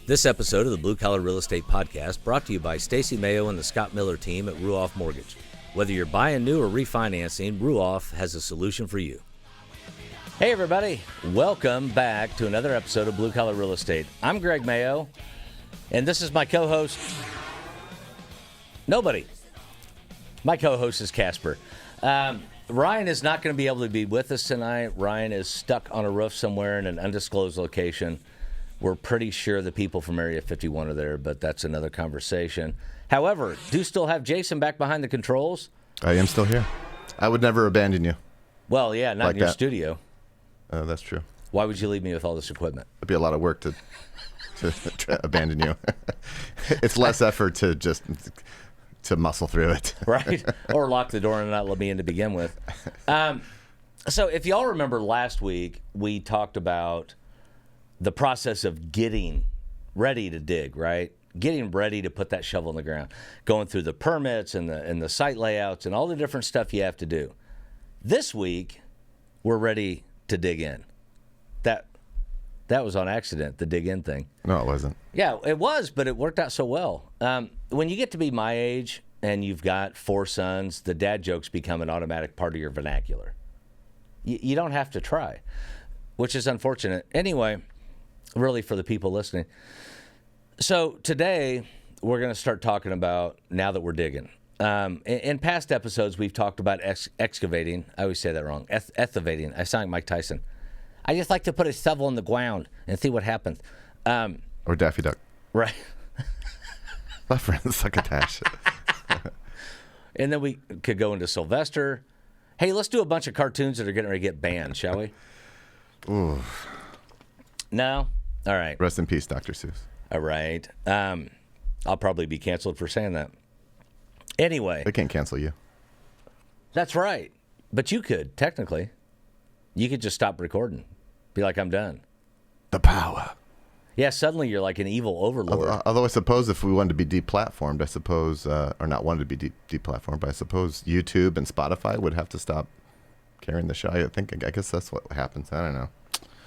This episode of the Blue Collar Real Estate Podcast brought to you by Stacy Mayo and the Scott Miller team at Ruoff Mortgage. Whether you're buying new or refinancing, Ruoff has a solution for you. Hey everybody, welcome back to another episode of Blue Collar Real Estate. I'm Greg Mayo, and this is my co-host, nobody. My co-host is Casper. Ryan is not going to be able to be with us tonight. Ryan is stuck on a roof somewhere in an undisclosed location. We're pretty sure the people from Area 51 are there, but that's another conversation. However, do still have Jason back behind the controls. I am still here. I would never abandon you. Well, yeah, not like in your that. studio. That's true. Why would you leave me with all this equipment? It'd be a lot of work to abandon you. It's less effort to just to muscle through it. Right? Or lock the door and not let me in to begin with. So if y'all remember last week, we talked about the process of getting ready to dig, right? Getting ready to put that shovel in the ground, going through the permits and the site layouts and all the different stuff you have to do. This week, we're ready to dig in. That was on accident, the dig in thing. No, it wasn't. Yeah, it was, but it worked out so well. When you get to be my age and you've got 4 sons, the dad jokes become an automatic part of your vernacular. You don't have to try, which is unfortunate. Anyway, really for the people listening. So today, we're going to start talking about now that we're digging. In past episodes, we've talked about excavating. I always say that wrong. Excavating. I sound like Mike Tyson. I just like to put a shovel in the ground and see what happens. Or Daffy Duck. Right. My friend Succotash. And then we could go into Sylvester. Hey, let's do a bunch of cartoons that are getting ready to get banned, shall we? Ooh. No? All right. Rest in peace, Dr. Seuss. All right. I'll probably be canceled for saying that. Anyway. They can't cancel you. That's right. But you could, technically. You could just stop recording. Be like, I'm done. The power. Yeah, suddenly you're like an evil overlord. Although I suppose if we wanted to be deplatformed, I suppose, or not wanted to be deplatformed, but I suppose YouTube and Spotify would have to stop carrying the show. I guess that's what happens. I don't know.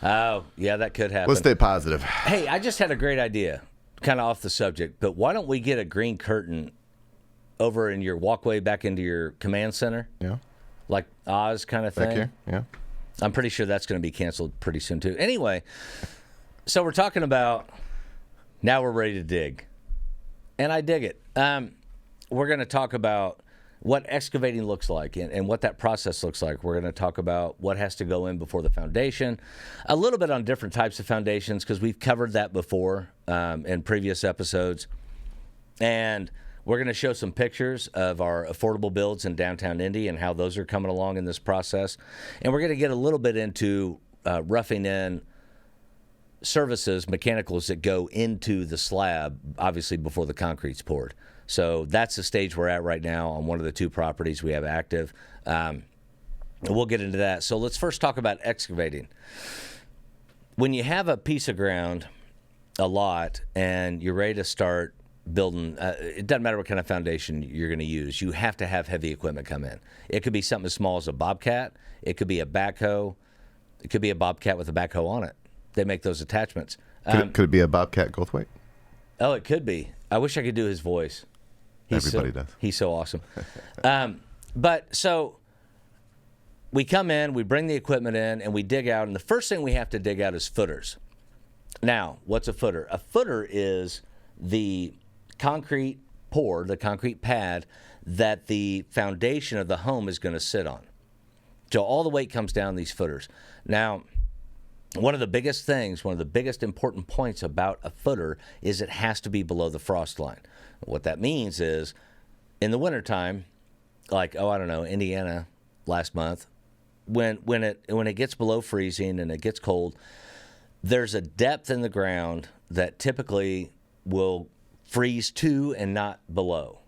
Oh, yeah, that could happen. Let's stay positive. Hey, I just had a great idea, kind of off the subject, but why don't we get a green curtain over in your walkway back into your command center? Yeah. Like Oz kind of thing? Back here? Yeah. I'm pretty sure that's going to be canceled pretty soon, too. Anyway, so we're talking about now we're ready to dig. And I dig it. We're going to talk about what excavating looks like and what that process looks like. We're going to talk about what has to go in before the foundation, a little bit on different types of foundations because we've covered that before in previous episodes. And we're going to show some pictures of our affordable builds in downtown Indy and how those are coming along in this process. And we're going to get a little bit into roughing in services, mechanicals that go into the slab, obviously before the concrete's poured. So that's the stage we're at right now on one of the 2 properties we have active. We'll get into that. So let's first talk about excavating. When you have a piece of ground, a lot, and you're ready to start building, it doesn't matter what kind of foundation you're going to use. You have to have heavy equipment come in. It could be something as small as a bobcat. It could be a backhoe. It could be a bobcat with a backhoe on it. They make those attachments. Could it be a Bobcat Goldthwait? Oh, it could be. I wish I could do his voice. Everybody does. He's so awesome. But so we come in, we bring the equipment in, and we dig out. And the first thing we have to dig out is footers. Now, what's a footer? A footer is the concrete pour, the concrete pad that the foundation of the home is going to sit on. So all the weight comes down these footers. Now, one of the biggest things, one of the biggest important points about a footer is it has to be below the frost line. What that means is in the wintertime, like, Indiana last month, when it gets below freezing and it gets cold, there's a depth in the ground that typically will freeze to and not below,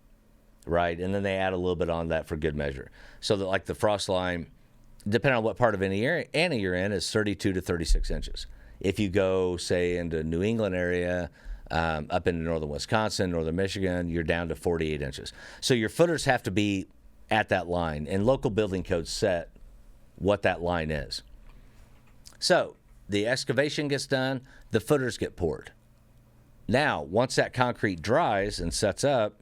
right? And then they add a little bit on that for good measure. So that like the frost line, depending on what part of Indiana you're in, is 32 to 36 inches. If you go, say, into New England area, up into northern Wisconsin, northern Michigan, you're down to 48 inches. So your footers have to be at that line, and local building codes set what that line is. So the excavation gets done, the footers get poured. Now, once that concrete dries and sets up,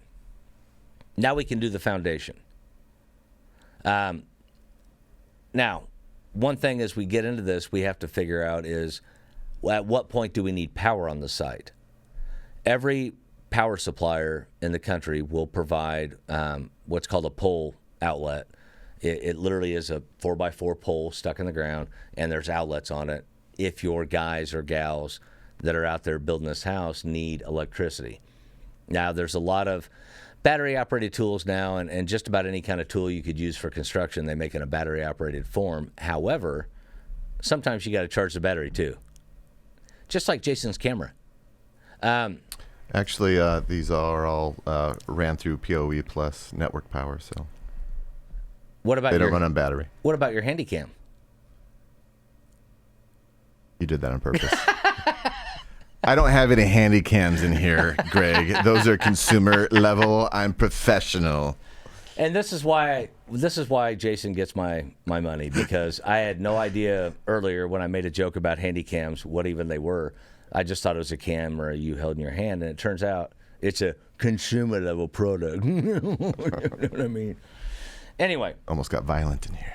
now we can do the foundation. Now, one thing as we get into this, we have to figure out is at what point do we need power on the site? Every power supplier in the country will provide what's called a pole outlet. It literally is a 4x4 pole stuck in the ground, and there's outlets on it if your guys or gals that are out there building this house need electricity. Now, there's a lot of battery-operated tools now, and just about any kind of tool you could use for construction, they make in a battery-operated form. However, sometimes you got to charge the battery too, just like Jason's camera. Actually, these are all ran through PoE plus network power, so What about they don't run on battery. What about your Handycam? You did that on purpose. I don't have any handy cams in here, Greg. Those are consumer level. I'm professional. And this is why Jason gets my money, because I had no idea earlier when I made a joke about Handycams what even they were. I just thought it was a camera you held in your hand, and it turns out it's a consumer level product. You know what I mean? Anyway. Almost got violent in here.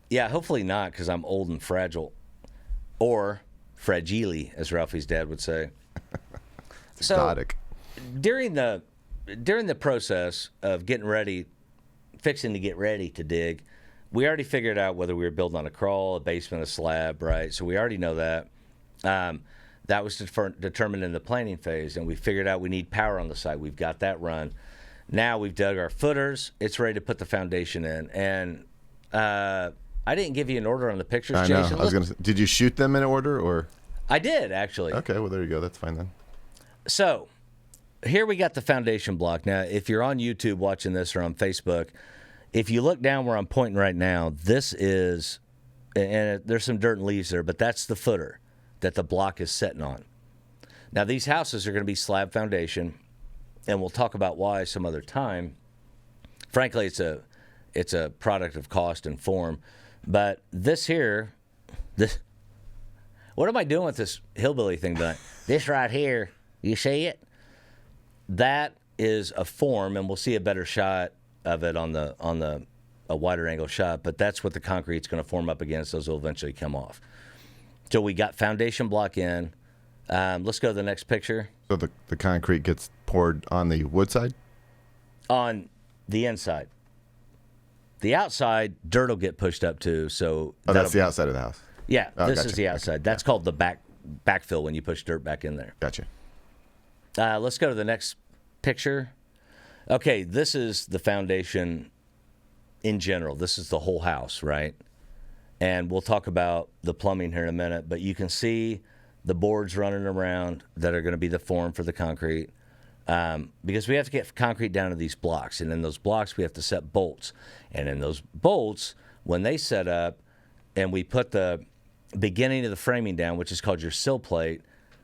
Yeah, hopefully not, because I'm old and fragile. Or fragile, as Ralphie's dad would say. Exotic. During the process of fixing to get ready to dig, we already figured out whether we were building on a crawl, a basement, a slab, right? So we already know that. That was determined in the planning phase, and we figured out we need power on the site. We've got that run. Now we've dug our footers. It's ready to put the foundation in. And I didn't give you an order on the pictures, I know. Jason. I was going to. Did you shoot them in order, or? I did, actually. Okay, well, there you go. That's fine then. So here we got the foundation block. Now, if you're on YouTube watching this or on Facebook, if you look down where I'm pointing right now, this is, and there's some dirt and leaves there, but that's the footer that the block is sitting on. Now, these houses are going to be slab foundation, and we'll talk about why some other time. Frankly, it's a product of cost and form. But this here, what am I doing with this hillbilly thing tonight? This right here, you see it? That is a form, and we'll see a better shot of it on a wider angle shot. But that's what the concrete's going to form up against. Those will eventually come off. So we got foundation block in. Let's go to the next picture. So the concrete gets poured on the wood side? On the inside. The outside, dirt will get pushed up too. So that's the outside of the house. Yeah, this gotcha. is the outside. Okay. That's called the backfill when you push dirt back in there. Gotcha. Let's go to the next picture. Okay, this is the foundation in general. This is the whole house, right? And we'll talk about the plumbing here in a minute, but you can see the boards running around that are going to be the form for the concrete. Because we have to get concrete down to these blocks. And in those blocks, we have to set bolts. And in those bolts, when they set up and we put the beginning of the framing down, which is called your sill plate,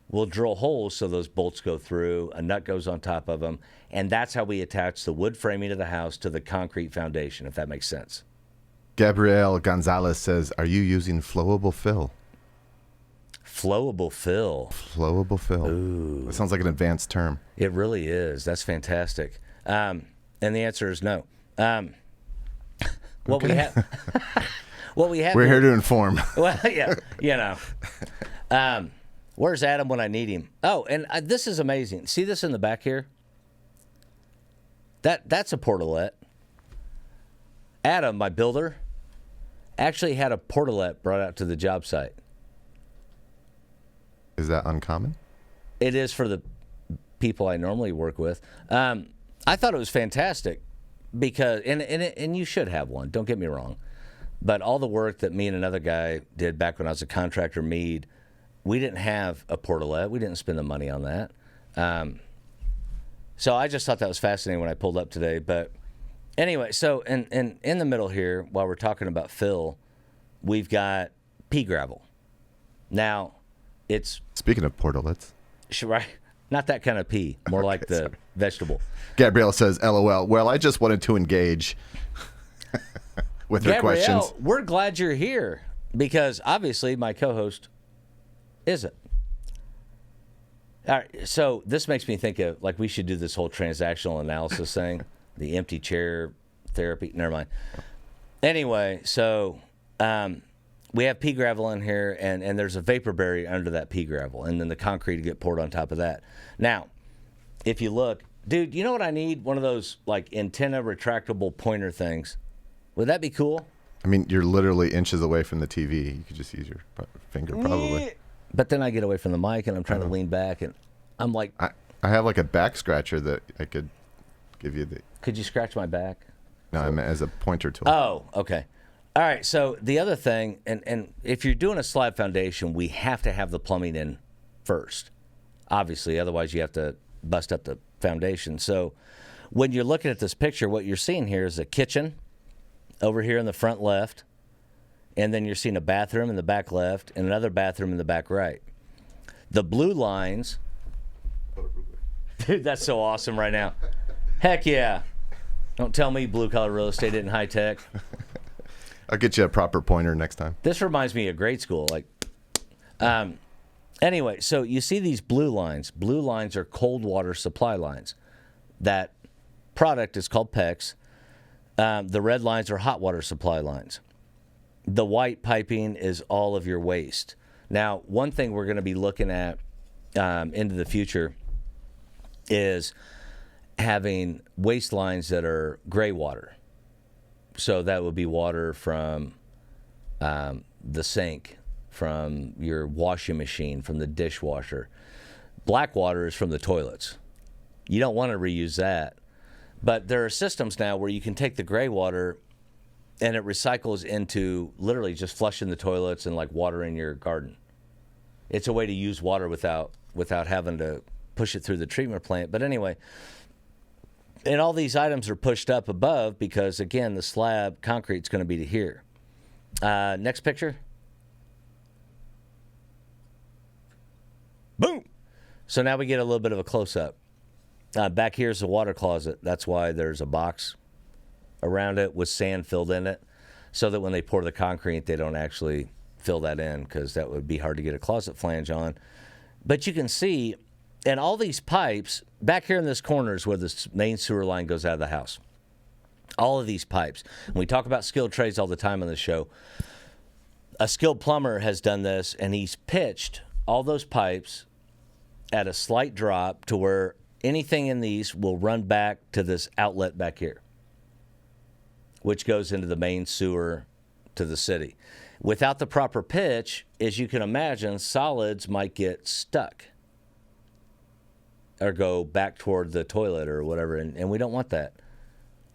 we'll drill holes so those bolts go through, a nut goes on top of them, and that's how we attach the wood framing of the house to the concrete foundation, if that makes sense. Gabrielle Gonzalez says, are you using flowable fill? Flowable fill. Flowable fill. Ooh. That sounds like an advanced term. It really is. That's fantastic. And the answer is no. What we have... We're here to inform. Well, yeah, you know. Where's Adam when I need him? Oh, and this is amazing. See this in the back here? That's a portalet. Adam, my builder, actually had a portalet brought out to the job site. Is that uncommon? It is for the people I normally work with. I thought it was fantastic because, and you should have one, don't get me wrong. But all the work that me and another guy did back when I was a contractor, Mead, we didn't have a portalet. We didn't spend the money on that. So I just thought that was fascinating when I pulled up today. But anyway, so in the middle here, while we're talking about fill, we've got pea gravel. Now, it's... Speaking of portalets. Right? Not that kind of pea. More Okay, like the sorry. vegetable. Gabrielle says, LOL. Well, I just wanted to engage with her Gabrielle, questions. we're glad you're here because obviously my co-host isn't. All right, so this makes me think of, like, we should do this whole transactional analysis thing, the empty chair therapy. Never mind. Anyway, so we have pea gravel in here, and there's a vapor barrier under that pea gravel, and then the concrete to get poured on top of that. Now, if you look, dude, you know what I need? One of those, like, antenna retractable pointer things. Would that be cool? I mean, you're literally inches away from the TV. You could just use your finger, probably. But then I get away from the mic, and I'm trying to lean back, and I'm like... I have, like, a back scratcher that I could give you. Could you scratch my back? No, I meant as a pointer tool. Oh, okay. All right, so the other thing, and if you're doing a slab foundation, we have to have the plumbing in first. Obviously, otherwise you have to bust up the foundation. So when you're looking at this picture, what you're seeing here is a kitchen over here in the front left, and then you're seeing a bathroom in the back left and another bathroom in the back right. The blue lines... Dude, that's so awesome right now. Heck yeah. Don't tell me blue-collar real estate isn't high-tech. I'll get you a proper pointer next time. This reminds me of grade school. Anyway, so you see these blue lines. Blue lines are cold water supply lines. That product is called PEX. The red lines are hot water supply lines. The white piping is all of your waste. Now, one thing we're going to be looking at into the future is having waste lines that are gray water. So that would be water from the sink, from your washing machine, from the dishwasher. Black water is from the toilets. You don't want to reuse that. But there are systems now where you can take the gray water and it recycles into literally just flushing the toilets and like watering your garden. It's a way to use water without having to push it through the treatment plant. But anyway, and all these items are pushed up above because, again, the slab concrete's going to be to here. Next picture. Boom. So now we get a little bit of a close-up. Back here's the water closet. That's why there's a box around it with sand filled in it so that when they pour the concrete, they don't actually fill that in because that would be hard to get a closet flange on. But you can see, and all these pipes, back here in this corner is where the main sewer line goes out of the house. All of these pipes. And we talk about skilled trades all the time on the show. A skilled plumber has done this, and he's pitched all those pipes at a slight drop to where anything in these will run back to this outlet back here, which goes into the main sewer to the city. Without the proper pitch, as you can imagine, solids might get stuck or go back toward the toilet or whatever, and we don't want that.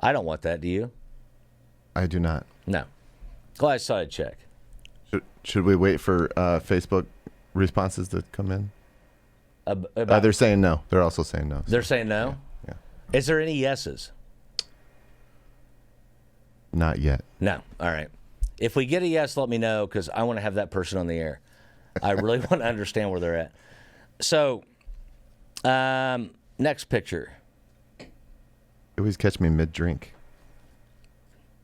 I don't want that, do you? I do not. No. Glad I saw I'd check. Should we wait for Facebook responses to come in? About, they're saying no. They're also saying no. They're saying no? Yeah. Is there any yeses? Not yet. No. All right. If we get a yes, let me know because I want to have that person on the air. I really want to understand where they're at. So, next picture. You always catch me mid-drink.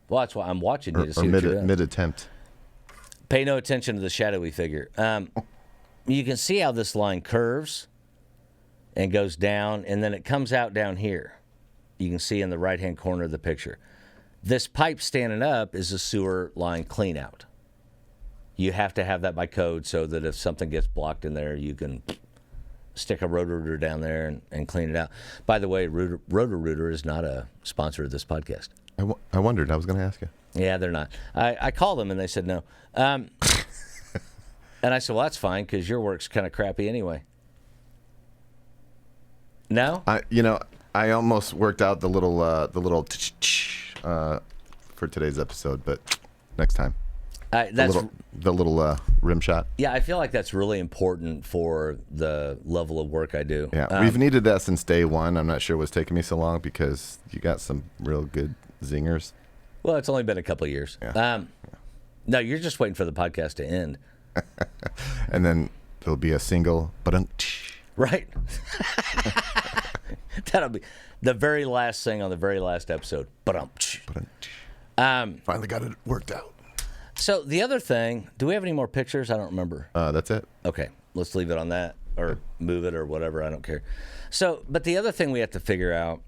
Well, that's why I'm watching you to see or what you're doing. mid-attempt. Pay no attention to the shadowy figure. You can see how this line curves and goes down, and then it comes out down here. You can see in the right-hand corner of the picture. This pipe standing up is a sewer line clean-out. You have to have that by code so that if something gets blocked in there, you can stick a Roto-Rooter down there and clean it out. By the way, Roto-Rooter is not a sponsor of this podcast. I wondered. I was going to ask you. Yeah, they're not. I called them, and they said no. And I said, well, that's fine because your work's kind of crappy anyway. No? I almost worked out the little for today's episode, but next time. The little rim shot. Yeah, I feel like that's really important for the level of work I do. Yeah, we've needed that since day one. I'm not sure what's taking me so long because you got some real good zingers. Well, it's only been a couple of years. Yeah. No, you're just waiting for the podcast to end. And then there'll be a single, right. That'll be the very last thing on the very last episode. Finally got it worked out. So the other thing, do we have any more pictures? I don't remember. That's it. Okay, let's leave it on that. or move it or whatever. I don't care. So, but the other thing we have to figure out,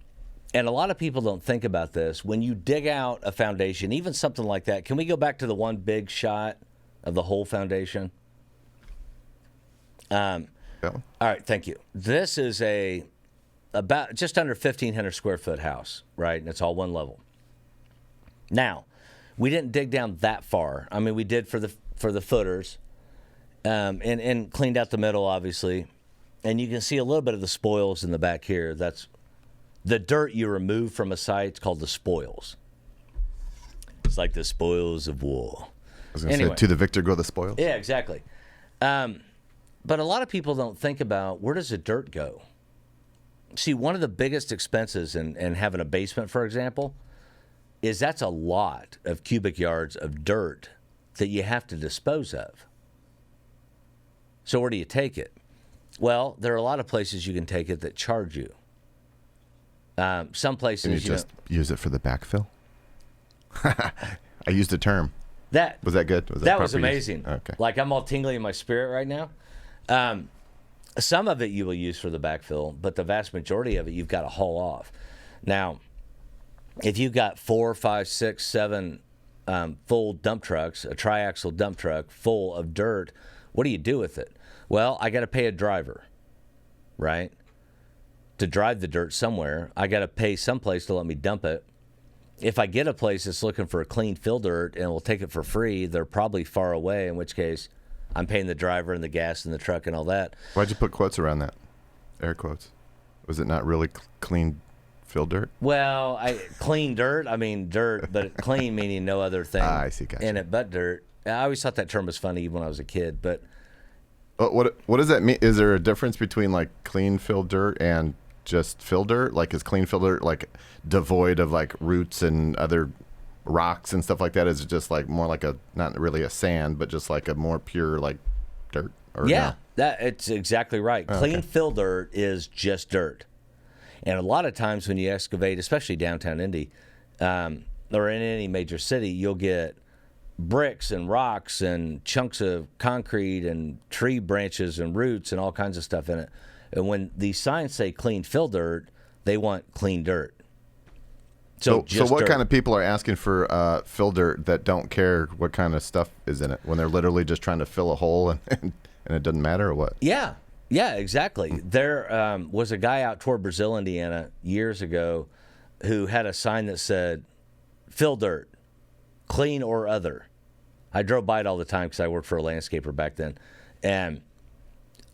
and a lot of people don't think about this, when you dig out a foundation, even something like that, can we go back to the one big shot of the whole foundation? Yeah. All right, thank you. This is about just under 1,500 square foot house, right? And it's all one level. Now, we didn't dig down that far. I mean, we did for the footers, and cleaned out the middle, obviously. And you can see a little bit of the spoils in the back here. That's the dirt you remove from a site. It's called the spoils. It's like the spoils of war. I was going to say, to the victor go the spoils. Yeah, exactly. But a lot of people don't think about, where does the dirt go? See, one of the biggest expenses in having a basement, for example, is that's a lot of cubic yards of dirt that you have to dispose of. So where do you take it? Well, there are a lot of places you can take it that charge you. Some places Can you just use it for the backfill? I used a term. Was that good? That was amazing. Okay. Like, I'm all tingly in my spirit right now. Some of it you will use for the backfill, but the vast majority of it you've got to haul off. Now, if you've got 4, 5, 6, 7 full dump trucks, a triaxle dump truck full of dirt, what do you do with it? Well, I got to pay a driver, right? To drive the dirt somewhere. I got to pay someplace to let me dump it. If I get a place that's looking for a clean fill dirt and will take it for free, they're probably far away, in which case I'm paying the driver and the gas in the truck and all that. Why'd you put quotes around that? Air quotes. Was it not really clean fill dirt? Well, clean dirt. I mean dirt, but clean meaning no other thing I see, gotcha. in it but dirt. I always thought that term was funny even when I was a kid. But what does that mean? Is there a difference between like clean fill dirt and just fill dirt? Like, is clean fill dirt like devoid of like roots and other rocks and stuff like that? Is it just like more like not really a sand, but just like a more pure like dirt? Or yeah, it's exactly right. Clean fill dirt is just dirt. And a lot of times when you excavate, especially downtown Indy, or in any major city, you'll get bricks and rocks and chunks of concrete and tree branches and roots and all kinds of stuff in it. And when these signs say clean fill dirt, they want clean dirt. So what kind of people are asking for fill dirt that don't care what kind of stuff is in it, when they're literally just trying to fill a hole and it doesn't matter, or what? Yeah, exactly. There was a guy out toward Brazil, Indiana, years ago who had a sign that said, fill dirt, clean or other. I drove by it all the time because I worked for a landscaper back then. And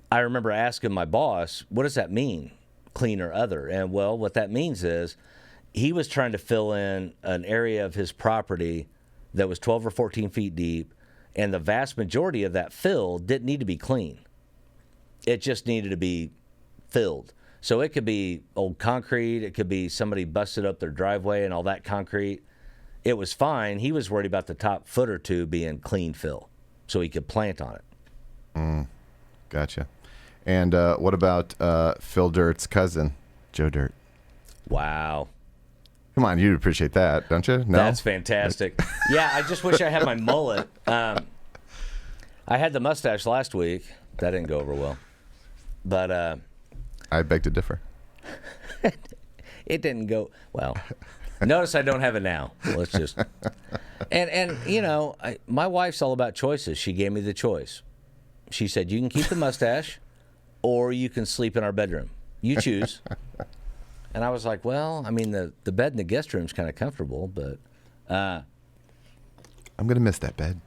I remember asking my boss, what does that mean, clean or other? And, well, what that means is he was trying to fill in an area of his property that was 12 or 14 feet deep, and the vast majority of that fill didn't need to be clean. It just needed to be filled. So it could be old concrete. It could be somebody busted up their driveway and all that concrete. It was fine. He was worried about the top foot or two being clean fill so he could plant on it. Gotcha. And what about Phil Dirt's cousin, Joe Dirt? Wow. Come on, you'd appreciate that, don't you? No? That's fantastic. Yeah, I just wish I had my mullet. I had the mustache last week. That didn't go over well. But I beg to differ. It didn't go well. Notice I don't have it now. Let's just and you know, my wife's all about choices. She gave me the choice. She said, "You can keep the mustache, or you can sleep in our bedroom. You choose." And I was like, "Well, I mean, the bed in the guest room's kind of comfortable, but I'm gonna miss that bed."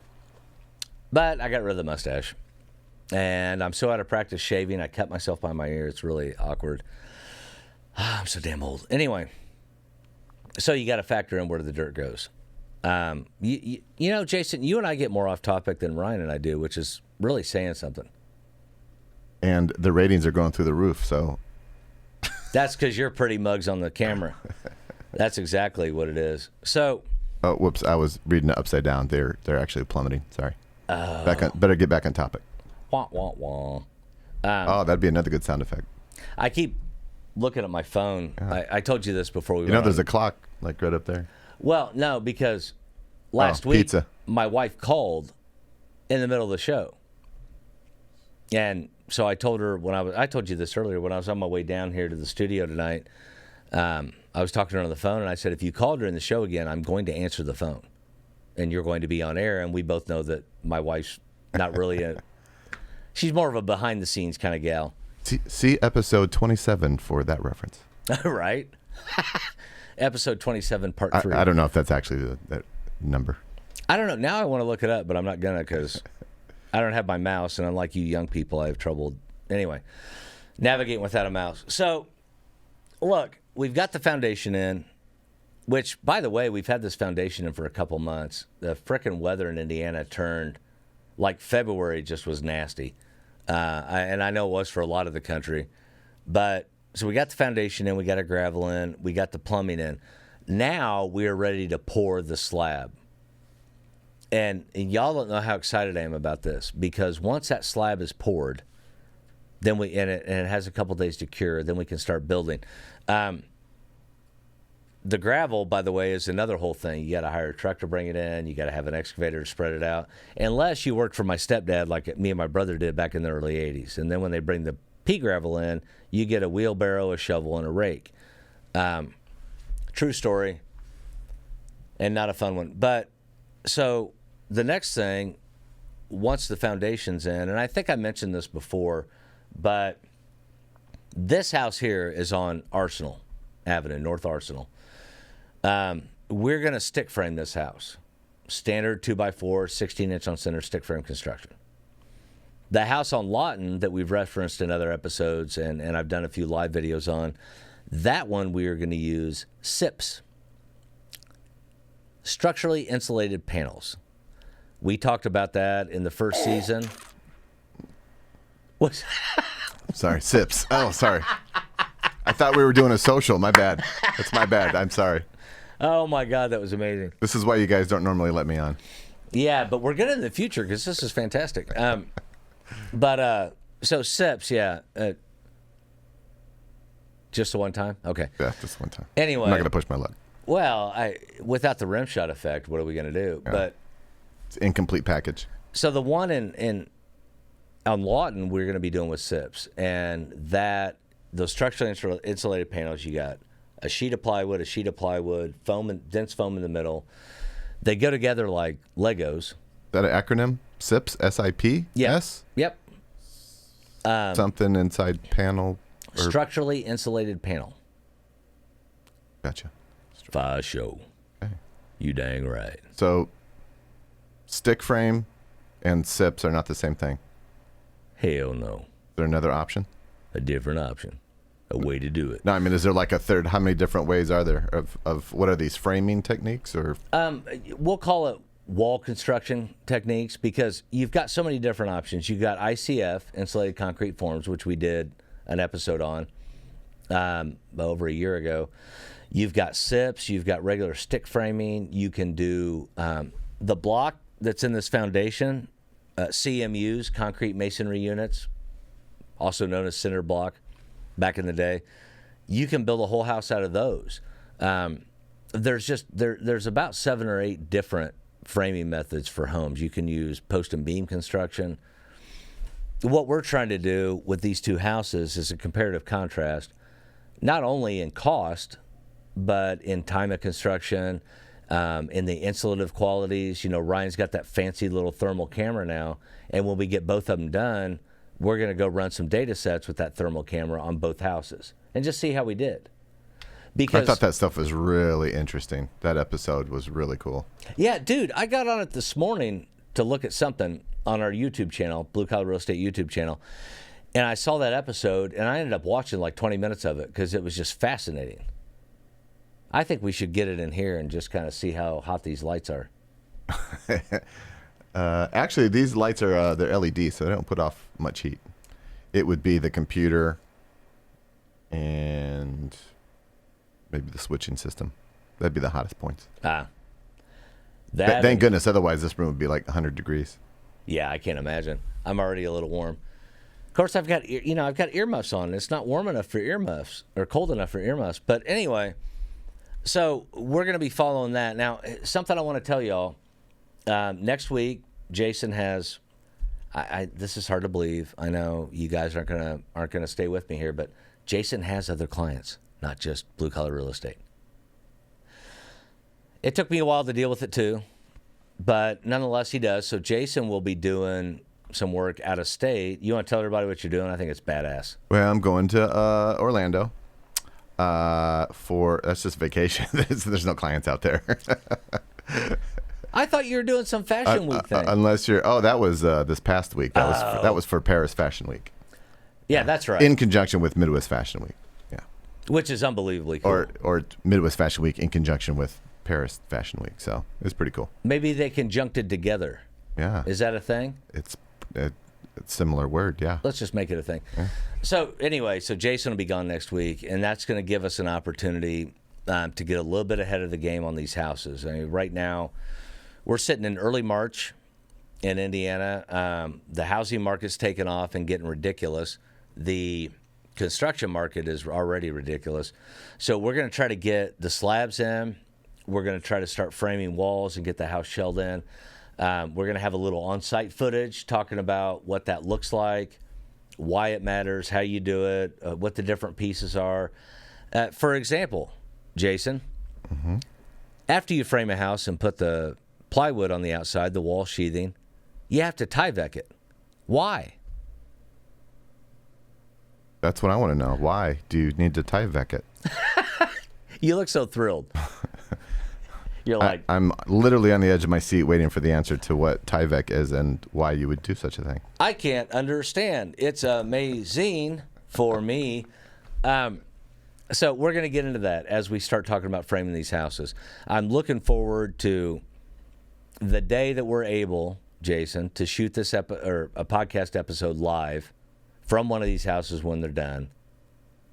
But I got rid of the mustache, and I'm so out of practice shaving. I cut myself by my ear. It's really awkward. I'm so damn old. Anyway. So you got to factor in where the dirt goes. You know, Jason, you and I get more off topic than Ryan and I do, which is really saying something. And the ratings are going through the roof, so. That's because you're pretty mugs on the camera. That's exactly what it is. So. Oh, whoops! I was reading it upside down. They're actually plummeting. Sorry. Better get back on topic. Wah wah wah. That'd be another good sound effect. I keep looking at my phone. Yeah. I told you this before we went. You know, there's a clock like right up there. Well, no, because last week pizza. My wife called in the middle of the show. And so I told her I told you this earlier, when I was on my way down here to the studio tonight, I was talking to her on the phone, and I said, if you call during the show again, I'm going to answer the phone, and you're going to be on air. And we both know that my wife's not really she's more of a behind-the-scenes kind of gal. See episode 27 for that reference. Right? Episode 27, part 3. I don't know if that's actually that number. I don't know. Now I want to look it up, but I'm not going to because I don't have my mouse, and unlike you young people, I have trouble, anyway, navigating without a mouse. So, look, we've got the foundation in, which, by the way, we've had this foundation in for a couple months. The frickin' weather in Indiana turned, like February just was nasty. And I know it was for a lot of the country. But, so we got the foundation in, we got our gravel in, we got the plumbing in. Now we are ready to pour the slab. And y'all don't know how excited I am about this, because once that slab is poured, then it has a couple days to cure, then we can start building. The gravel, by the way, is another whole thing. You got to hire a truck to bring it in. You got to have an excavator to spread it out. Unless you work for my stepdad, like me and my brother did back in the early '80s. And then when they bring the pea gravel in, you get a wheelbarrow, a shovel, and a rake. True story, and not a fun one. But so the next thing, once the foundation's in, and I think I mentioned this before, but this house here is on Arsenal Avenue, North Arsenal. We're going to stick frame this house. Standard 2x4, 16-inch on center stick frame construction. The house on Lawton that we've referenced in other episodes, and I've done a few live videos on, that one we are going to use SIPs, structurally insulated panels. We talked about that in the first season. What? Sorry, SIPs. Oh, sorry. I thought we were doing a social. My bad. That's my bad. I'm sorry. Oh, my God, that was amazing. This is why you guys don't normally let me on. Yeah, but we're good in the future because this is fantastic. So SIPs, yeah. Just the one time? Okay. Yeah, just one time. Anyway. I'm not going to push my luck. Well, without the rim shot effect, what are we going to do? Yeah. But it's an incomplete package. So the one on Lawton we're going to be doing with SIPs, and those structurally insulated panels, you got a sheet of plywood, foam, dense foam in the middle. They go together like Legos. Is that an acronym? SIPs? S-I-P? Yeah. S? Yep. Something inside panel? Structurally insulated panel. Gotcha. For sure. Okay. You dang right. So, stick frame and SIPs are not the same thing? Hell no. Is there another option? A different option. A way to do it. No, I mean, is there like a third? How many different ways are there of what are these framing techniques or? We'll call it wall construction techniques because you've got so many different options. You've got ICF, insulated concrete forms, which we did an episode on over a year ago. You've got SIPs. You've got regular stick framing. You can do the block that's in this foundation, CMUs, concrete masonry units, also known as cinder block. Back in the day, you can build a whole house out of those. There's about 7 or 8 different framing methods for homes. You can use post and beam construction. What we're trying to do with these two houses is a comparative contrast, not only in cost, but in time of construction, in the insulative qualities. You know, Ryan's got that fancy little thermal camera now, and when we get both of them done, we're going to go run some data sets with that thermal camera on both houses and just see how we did. Because I thought that stuff was really interesting. That episode was really cool. Yeah, dude, I got on it this morning to look at something on our YouTube channel, Blue Collar Real Estate YouTube channel, and I saw that episode, and I ended up watching like 20 minutes of it because it was just fascinating. I think we should get it in here and just kind of see how hot these lights are. Actually, these lights are they're LED, so they don't put off much heat. It would be the computer and maybe the switching system. That'd be the hottest points. Thank goodness. Otherwise, this room would be like 100 degrees. Yeah, I can't imagine. I'm already a little warm. Of course, I've got earmuffs on. It's not warm enough for earmuffs or cold enough for earmuffs. But anyway, so we're going to be following that. Now, something I want to tell y'all. Next week, Jason has, This is hard to believe. I know you guys aren't gonna stay with me here, but Jason has other clients, not just blue collar real estate. It took me a while to deal with it too, but nonetheless he does. So Jason will be doing some work out of state. You want to tell everybody what you're doing? I think it's badass. Well, I'm going to Orlando that's just vacation. There's no clients out there. I thought you were doing some fashion week thing. Unless you're, that was this past week. That was for Paris Fashion Week. Yeah, that's right. In conjunction with Midwest Fashion Week. Yeah. Which is unbelievably cool. Or Midwest Fashion Week in conjunction with Paris Fashion Week. So it's pretty cool. Maybe they conjuncted together. Yeah. Is that a thing? It's a similar word, yeah. Let's just make it a thing. Yeah. So anyway, Jason will be gone next week, and that's going to give us an opportunity to get a little bit ahead of the game on these houses. I mean, right now, we're sitting in early March in Indiana. The housing market's taken off and getting ridiculous. The construction market is already ridiculous. So we're going to try to get the slabs in. We're going to try to start framing walls and get the house shelled in. We're going to have a little on-site footage talking about what that looks like, why it matters, how you do it, what the different pieces are. For example, Jason, after you frame a house and put the plywood on the outside, the wall sheathing, you have to Tyvek it. Why? That's what I want to know. Why do you need to Tyvek it? You look so thrilled. You're like, I'm literally on the edge of my seat waiting for the answer to what Tyvek is and why you would do such a thing. I can't understand. It's amazing for me. So we're going to get into that as we start talking about framing these houses. I'm looking forward to the day that we're able, Jason, to shoot this a podcast episode live from one of these houses when they're done.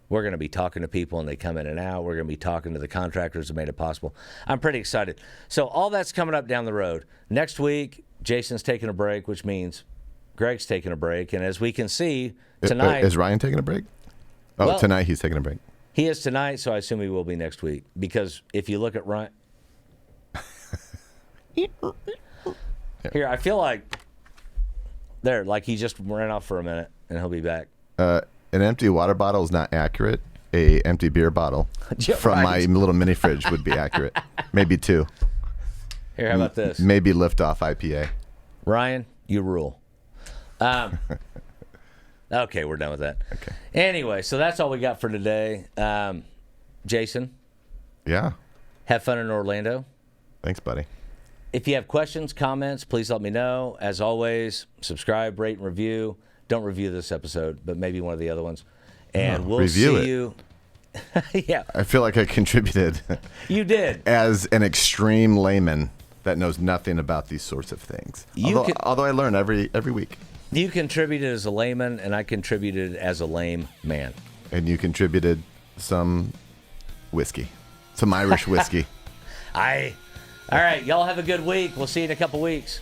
We're going to be talking to people and they come in and out. We're going to be talking to the contractors that made it possible. I'm pretty excited. So all that's coming up down the road. Next week, Jason's taking a break, which means Greg's taking a break. And as we can see tonight... Is Ryan taking a break? Oh, well, tonight he's taking a break. He is tonight, so I assume he will be next week. Because if you look at Ryan... Here, I feel like... like he just ran off for a minute, and he'll be back. An empty water bottle is not accurate. A empty beer bottle from my little mini fridge would be accurate. Maybe two. Here, how about this? Maybe Liftoff IPA. Ryan, you rule. Okay, we're done with that. Okay. Anyway, so that's all we got for today. Jason? Yeah. Have fun in Orlando. Thanks, buddy. If you have questions, comments, please let me know. As always, subscribe, rate, and review. Don't review this episode, but maybe one of the other ones. And we'll see you. Yeah. I feel like I contributed. You did. As an extreme layman that knows nothing about these sorts of things. Although I learn every week. You contributed as a layman, and I contributed as a lame man. And you contributed some whiskey. Some Irish whiskey. All right. Y'all have a good week. We'll see you in a couple weeks.